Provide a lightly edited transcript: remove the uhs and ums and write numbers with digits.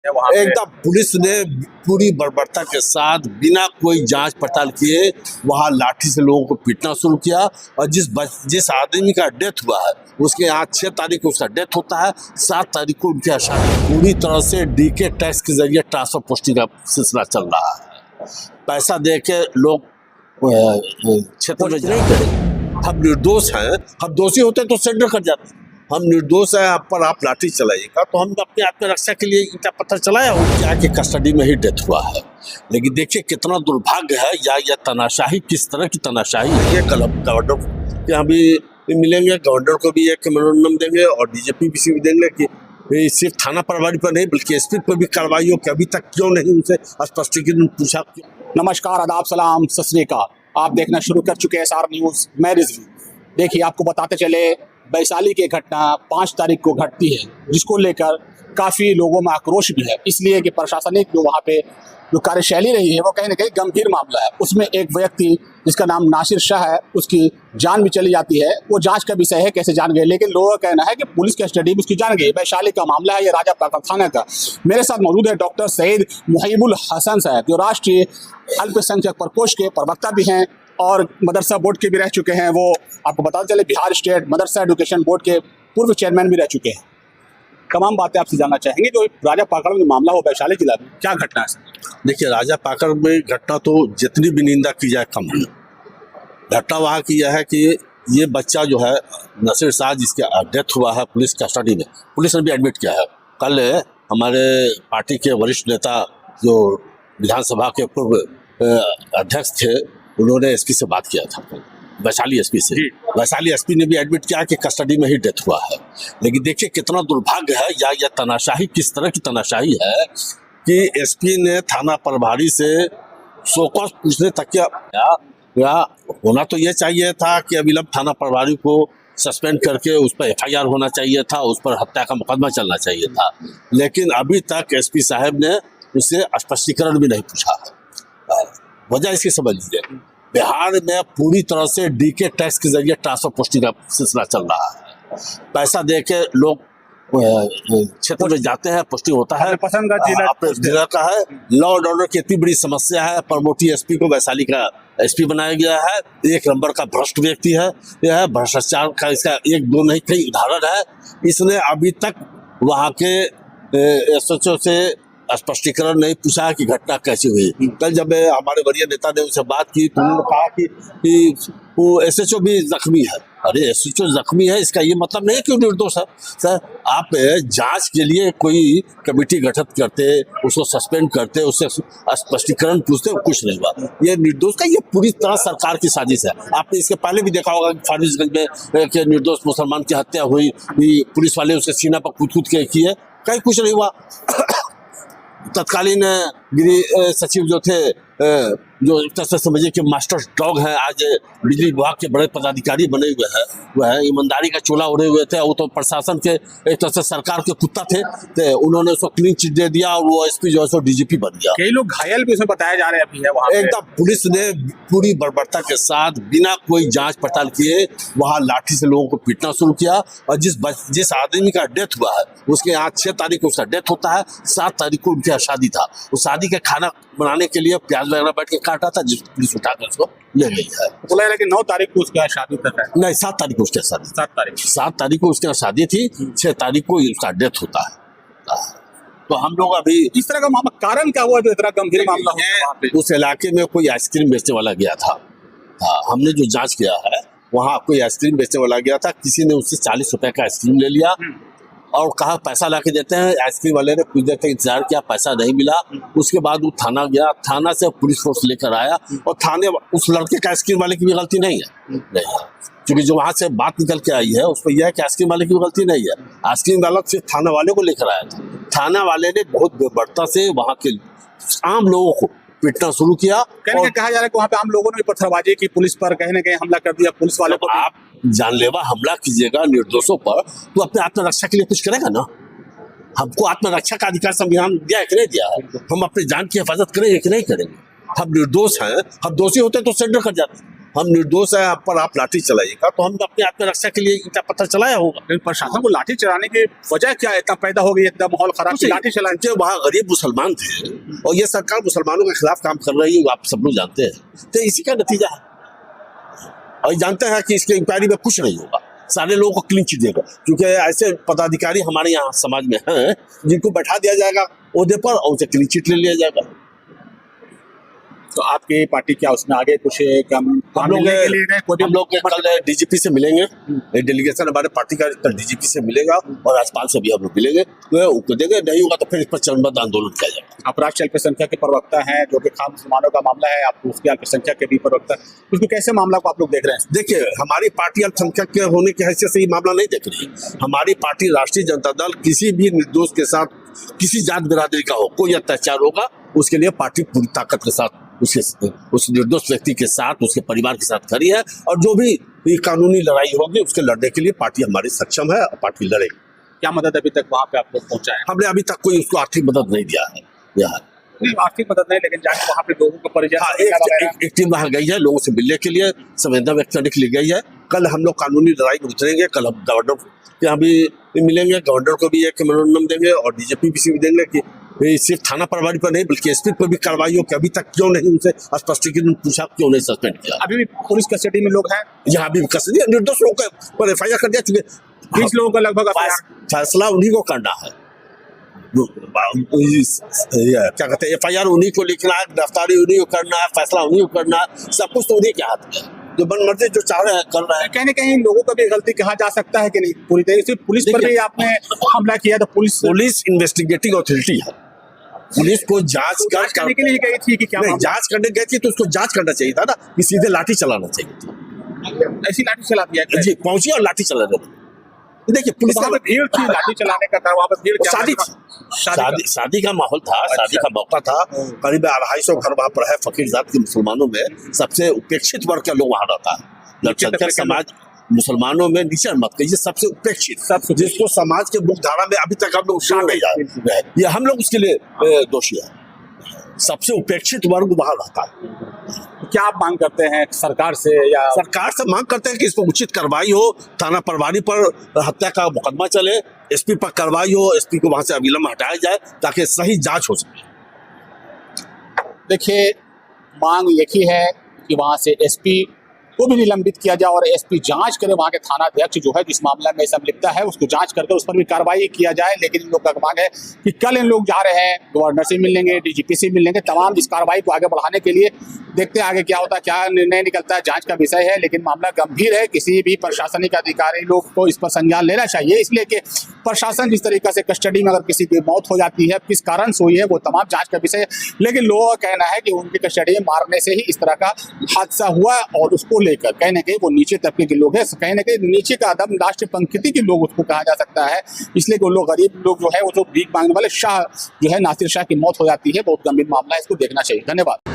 है वहाँ पे? एकदम पुलिस ने पूरी बर्बरता के साथ बिना कोई जांच पड़ताल किए वहां लाठी से लोगों को पीटना शुरू किया। और जिस आदमी का डेथ हुआ है उसके यहाँ 6 तारीख को उसका डेथ होता है, 7 तारीख को उनकी शादी। पूरी तरह से डीके टैक्स के जरिए ट्रांसफर पोस्टिंग का सिलसिला चल रहा है। पैसा दे के लोग क्षेत्र में नहीं करें। हम निर्दोष हैं, हम दोषी होते तो सेंटर कर जाते। हम निर्दोष है, आप पर आप लाठी चलाइएगा तो हम अपने आत्मरक्षा के लिए ईंटा पत्थर चलाया हो क्या कि कस्टडी में ही डेथ हुआ है। लेकिन देखिए कितना दुर्भाग्य है, या यह तनाशाही किस तरह की तनाशाही है। ये कल गवर्नर के यहाँ भी मिलेंगे, गवर्नर को भी एक मेमोरेंडम देंगे और डीजीपी भी देंगे कि सिर्फ थाना प्रभारी पर नहीं बल्कि एसपी पर भी कार्रवाई हो कि अभी तक क्यों नहीं उनसे स्पष्टीकरण पूछा। नमस्कार, आदाब, सलाम, सत श्री अकाल। आप देखना शुरू कर चुके हैं SR न्यूज़, मैं रिजवी। देखिए, आपको बताते चले वैशाली की घटना 5 तारीख को घटती है, जिसको लेकर काफ़ी लोगों में आक्रोश भी है, इसलिए कि प्रशासनिक जो वहाँ पे जो कार्यशैली रही है वो कहीं ना कहीं गंभीर मामला है। उसमें एक व्यक्ति जिसका नाम नासिर शाह है, उसकी जान भी चली जाती है। वो जांच का विषय है कैसे जान गए, लेकिन लोगों का कहना है कि पुलिस की स्टडी में उसकी जान गई। वैशाली का मामला है, ये राजा पाकर थाना का। मेरे साथ मौजूद है डॉक्टर सईद मुहिबुल हसन साहब, जो राष्ट्रीय अल्पसंख्यक प्रकोष्ठ के प्रवक्ता भी हैं और मदरसा बोर्ड के भी रह चुके हैं। वो आपको बताते चले बिहार स्टेट मदरसा एजुकेशन बोर्ड के पूर्व चेयरमैन भी रह चुके हैं। तमाम बातें आपसे जानना चाहेंगे। जो राजा पाकड़ में मामला हो वैशाली जिला में, क्या घटना है? देखिए, राजा पाकड़ में घटना तो जितनी भी निंदा की जाए कम है। घटना वहाँ की यह है कि ये बच्चा जो है नासिर शाह, जिसका डेथ हुआ है पुलिस कस्टडी में, पुलिस ने भी एडमिट किया है। कल हमारे पार्टी के वरिष्ठ नेता जो विधानसभा के पूर्व अध्यक्ष थे, उन्होंने एसपी से बात किया था, वैशाली एसपी से। वैशाली एसपी ने भी एडमिट किया कि कस्टडी में ही डेथ हुआ है। लेकिन देखिए कितना दुर्भाग्य है, या यह तनाशाही किस तरह की तनाशाही है कि एसपी ने थाना प्रभारी से शोकॉज पूछने तक या होना तो ये चाहिए था कि अविलंब थाना प्रभारी को सस्पेंड करके उस पर FIR होना चाहिए था, उस पर हत्या का मुकदमा चलना चाहिए था। लेकिन अभी तक एसपी साहब ने उससे स्पष्टीकरण भी नहीं पूछा। वजह इसकी समझ लीजिए, बिहार में पूरी तरह से डीके टैक्स के जरिए ट्रांसफर पोस्टिंग का सिलसिला चल रहा है। पैसा दे के लोग क्षेत्र में जाते हैं, पोस्टिंग होता है। पसंद का जिला का है। लॉ एंड ऑर्डर की इतनी बड़ी समस्या है, प्रमोटी एसपी को वैशाली का एसपी बनाया गया है। 1 नंबर का भ्रष्ट व्यक्ति है। यह भ्रष्टाचार का इसका 1-2 नहीं कई उदाहरण है। इसने अभी तक वहाँ के SHO से स्पष्टीकरण नहीं पूछा कि घटना कैसे हुई। कल जब हमारे वरीय नेता ने उनसे बात की तो उन्होंने कहा कि वो SHO भी जख्मी है। अरे SHO जख्मी है, इसका ये मतलब नहीं कि वो निर्दोष है। सर, आप जांच के लिए कोई कमेटी गठित करते, उसको सस्पेंड करते, उससे स्पष्टीकरण पूछते, कुछ नहीं हुआ। ये निर्दोष का ये पूरी तरह सरकार की साजिश है। आपने इसके पहले भी देखा होगा फारबिसगंज में कि निर्दोष मुसलमान की हत्या हुई, पुलिस वाले उसके सीना पर कूद के की है, कहीं कुछ नहीं हुआ। तत्कालीन गृह सचिव जो थे, जो एक तरह से समझिए कि मास्टर डॉग हैं, आज बिजली विभाग के बड़े पदाधिकारी बने हुए हैं, वह ईमानदारी का चोला ओढ़े हुए थे। वो तो प्रशासन के एक तरह से सरकार के कुत्ता थे, तो उन्होंने उसको क्लीन चिट दे दिया और वो एसपी जो है सो डीजीपी बन गया। कई लोग घायल भी उसमें बताए जा रहे हैं अभी है वहाँ पे। एकदम पुलिस ने पूरी बर्बरता के साथ बिना कोई जांच पड़ताल किए वहां लाठी से लोगों को पीटना शुरू किया। और जिस आदमी का डेथ हुआ है उसके यहाँ 6 तारीख को उसका डेथ होता है, 7 तारीख को उनकी शादी था। उस शादी का खाना बनाने के लिए प्याज वगैरह बैठ के काटा था, जिसको पुलिस उठाकर उसको ले गई है। बोला है कि 9 तारीख को उसका शादी तक है। नहीं, 7 तारीख को उसकी शादी। 7 तारीख को उसके यहाँ शादी थी, 6 तारीख को उसका डेथ होता है। तो हम लोग अभी इस तरह का मामला कारण क्या हुआ जो इतना गंभीर मामला हुआ? उस इलाके में कोई आइसक्रीम बेचने वाला गया था। हमने जो जांच किया है, वहाँ कोई आइसक्रीम बेचने वाला गया था, किसी ने उससे 40 रुपए का आइसक्रीम ले लिया और कहा पैसा ला के देते हैं। आइसक्रीम वाले ने कुछ देर तक इंतजार किया, पैसा नहीं मिला। उसके बाद वो थाना गया, थाना से पुलिस फोर्स लेकर आया और थाने उस लड़के का आइसक्रीम वाले की भी गलती नहीं है, क्योंकि जो वहां से बात निकल के आई है उस पर यह है कि आइसक्रीम वाले की भी गलती नहीं है। आइसक्रीम वाला सिर्फ थाना वाले को लेकर आया था। थाना वाले ने बहुत बेबड़ता से वहाँ के आम लोगों को पीटना शुरू किया। कहा जा रहा है कि वहाँ पे आम लोगों ने पत्थरबाजी की, पुलिस पर कहीं ना कहीं हमला कर दिया, पुलिस वालों को। आप जानलेवा हमला कीजिएगा निर्दोषों पर तो अपने आत्मरक्षा के लिए कुछ करेगा ना। हमको आत्मरक्षा का अधिकार संविधान दिया है कि नहीं दिया है? हम अपनी जान की हिफाजत करेंगे कि नहीं करेंगे? हम निर्दोष हैं, हम दोषी होते तो सेंटर कर जाते। हम निर्दोष है, पर आप लाठी चलाइएगा तो हम अपने आत्मरक्षा के लिए ईंटा पत्थर चलाया होगा। लेकिन प्रशासन को लाठी चलाने की वजह क्या है? इतना पैदा हो गई, इतना माहौल खराब कि लाठी चलाने। जो वहाँ गरीब मुसलमान थे और ये सरकार मुसलमानों के खिलाफ काम कर रही है, आप सब लोग जानते हैं, तो इसी का नतीजा है। और जानते हैं कि इसके इंक्वायरी में कुछ नहीं होगा, सारे लोगों को क्लीन चिट देगा, क्योंकि ऐसे पदाधिकारी हमारे यहाँ समाज में हैं जिनको बैठा दिया जाएगा ओहदे पर और उसे क्लीन चिट ले लिया जाएगा। तो आपकी पार्टी क्या उसमें आगे कुछ हम लोग कल डीजीपी से मिलेंगे, डेलीगेशन हमारे पार्टी का कल डीजीपी से मिलेगा और राज्यपाल से भी हम लोग मिलेंगे, तो देंगे, नहीं होगा तो फिर इस पर चरणबद्ध आंदोलन किया जाएगा। आप राष्ट्रीय अल्पसंख्यक के प्रवक्ता हैं, जो कि खास मुसलमानों का मामला है, आप उसके अल्पसंख्यक के भी प्रवक्ता, उसको कैसे मामला को आप लोग देख रहे हैं? देखिए, हमारी पार्टी अल्पसंख्यक के होने की हैसियत से ये मामला नहीं देख रही है। हमारी पार्टी राष्ट्रीय जनता दल किसी भी निर्दोष के साथ, किसी जात बिरादरी का हो, कोई अत्याचार होगा, उसके लिए पार्टी पूरी ताकत के साथ उस निर्दोष व्यक्ति के साथ, उसके परिवार के साथ खड़ी है, और जो भी कानूनी लड़ाई होगी उसके लड़ने के लिए पार्टी हमारी सक्षम है और पार्टी लड़ेगी। क्या मदद अभी तक वहाँ पे आप लोग पहुँचा है? हमने अभी तक कोई उसको आर्थिक मदद नहीं दिया है यहाँ। आर्थिक मदद नहीं, लेकिन जाके वहाँ पे लोगों को परिचय, एक टीम वहाँ गई है लोगों से मिलने के लिए, संवेदना व्यक्त करने के लिए गई है। कल हम लोग कानूनी लड़ाई में उतरेंगे, कल हम गवर्नर के यहाँ भी मिलेंगे, गवर्नर को भी एक मेमोरेंडम देंगे और डीजीपी भी देंगे कि सिर्फ थाना प्रभारी पर नहीं बल्कि एसपी पर भी कार्रवाई हो कि अभी तक क्यों नहीं उनसे स्पष्टीकरण पूछा, क्यों नहीं सस्पेंड किया। अभी भी पुलिस कस्टडी में लोग हैं, यहाँ भी कस्टडी, निर्दोष लोग पर एफआईआर कर दिया, चुके 20 लोगों का लगभग फैसला उन्हीं को करना है। क्या कहते हैं, एफआईआर उन्हीं को लिखना है, गिरफ्तारी उन्हीं को करना है, फैसला उन्हीं को करना है, सब कुछ तो उन्हीं के हाथ में है। जो बनमर्जी जो चाह रहे हैं कर रहे हैं। कहीं ना कहीं लोगों का भी गलती कहा जा सकता है कि नहीं? पूरी तरीके से पुलिस पर भी आपने हमला किया, तो पुलिस इन्वेस्टिगेटिंग अथॉरिटी है, पुलिस को जांच करने के लिए गई थी कि क्या? जांच करने गई थी तो उसको जांच करना चाहिए था ना, कि सीधे लाठी चलाना चाहिए था। ऐसी लाठी चला दिया जी, पहुंची और लाठी चला रहे। देखिए, पुलिस का भीड़ थी लाठी चलाने का, वहाँ पर भीड़, शादी का माहौल था, शादी का मौका था, करीब 250 घर वहाँ पर है फकीर जात के मुसलमानों में, सबसे उपेक्षित वर्ग के लोग वहाँ रहता है। समाज मुसलमानों में नीचे मत कहिए, सबसे उपेक्षित, जिसको समाज के मुख्यधारा में अभी तक हम लोग शामिल नहीं आए, ये हम लोग उसके लिए दोषी है। सबसे उपेक्षित वर्ग वहाँ रहता है। क्या आप मांग करते हैं सरकार से? या सरकार से मांग करते हैं कि इस पर उचित कार्रवाई हो, थाना प्रभारी पर हत्या का मुकदमा चले, एसपी पर कार्रवाई हो, एसपी को वहां से अविलंब हटाया जाए ताकि सही जांच हो सके। देखिए, मांग एक ही है कि वहां से एसपी को भी निलंबित किया जाए और एसपी जांच करे, वहां के थाना अध्यक्ष जो है जिस मामला में संलिप्त है उसको जांच करके उस पर भी कार्रवाई किया जाए। लेकिन इन लोग का मांग है कि कल इन लोग जा रहे हैं, गवर्नर से मिलेंगे, डीजीपी से मिलेंगे, तमाम इस कार्रवाई को आगे बढ़ाने के लिए। देखते हैं आगे क्या होता है, क्या निर्णय निकलता है, जांच का विषय है। लेकिन मामला गंभीर है, किसी भी प्रशासनिक अधिकारी लोग को इस पर संज्ञान लेना चाहिए, इसलिए कि प्रशासन जिस तरीके से कस्टडी में अगर किसी की मौत हो जाती है, किस कारण से हुई है, वो तमाम जांच का विषय है। लेकिन लोगों का कहना है कि उनकी कस्टडी में मारने से ही इस तरह का हादसा हुआ और उसको लेकर कहीं ना कहीं वो नीचे तबके के लोग हैं, कहीं ना कहीं नीचे का अदम राष्ट्रीय पंक्ति के लोग उसको कहा जा सकता है। इसलिए वो लोग गरीब लोग जो है, वो जो भीख मांगने वाले शाह जो है नासिर शाह की मौत हो जाती है, बहुत गंभीर मामला है, इसको देखना चाहिए। धन्यवाद।